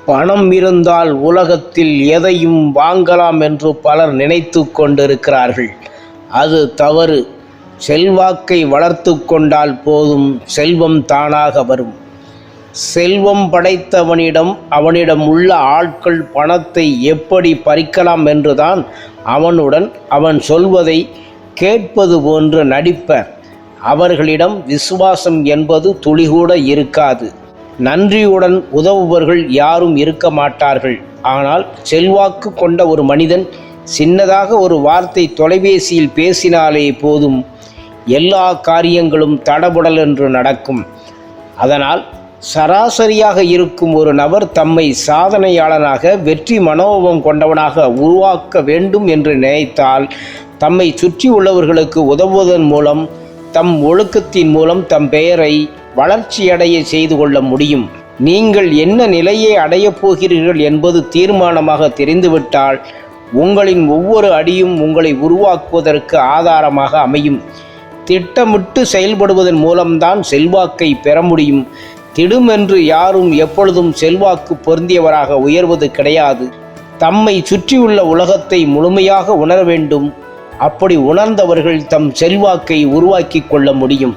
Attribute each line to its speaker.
Speaker 1: பணம் இருந்தால் உலகத்தில் எதையும் வாங்கலாம் என்று பலர் நினைத்து கொண்டிருக்கிறார்கள். அது தவறு. செல்வாக்கை வளர்த்து கொண்டால் போதும், செல்வம் தானாக வரும். செல்வம் படைத்தவனிடம் அவனிடம் உள்ள ஆட்கள் பணத்தை எப்படி பறிக்கலாம் என்றுதான் அவன் சொல்வதை கேட்பது போன்று நடிப்பர். அவர்களிடம் விசுவாசம் என்பது துளிகூட இருக்காது. நன்றியுடன் உதவுபவர்கள் யாரும் இருக்க மாட்டார்கள். ஆனால் செல்வாக்கு கொண்ட ஒரு மனிதன் சின்னதாக ஒரு வார்த்தை தொலைபேசியில் பேசினாலே போதும், எல்லா காரியங்களும் தடபுடல் என்று நடக்கும். அதனால் சராசரியாக இருக்கும் ஒரு நபர் தம்மை சாதனையாளனாக, வெற்றி மனோபம் கொண்டவனாக உருவாக்க வேண்டும் என்று நினைத்தால், தம்மை சுற்றி உள்ளவர்களுக்கு உதவுவதன் மூலம், தம் ஒழுக்கத்தின் மூலம் தம் பெயரை வளர்ச்சியடைய செய்து கொள்ள முடியும். நீங்கள் என்ன நிலையை அடையப் போகிறீர்கள் என்பது தீர்மானமாக தெரிந்துவிட்டால், உங்களின் ஒவ்வொரு அடியும் உங்களை உருவாக்குவதற்கு ஆதாரமாக அமையும். திட்டமிட்டு செயல்படுவதன் மூலம்தான் செல்வாக்கை பெற முடியும். திடுமென்று யாரும் எப்பொழுதும் செல்வாக்கு பொருந்தியவராக உயர்வது கிடையாது. தம்மை சுற்றியுள்ள உலகத்தை முழுமையாக உணர வேண்டும். அப்படி உணர்ந்தவர்கள் தம் செல்வாக்கை உருவாக்கி கொள்ள முடியும்.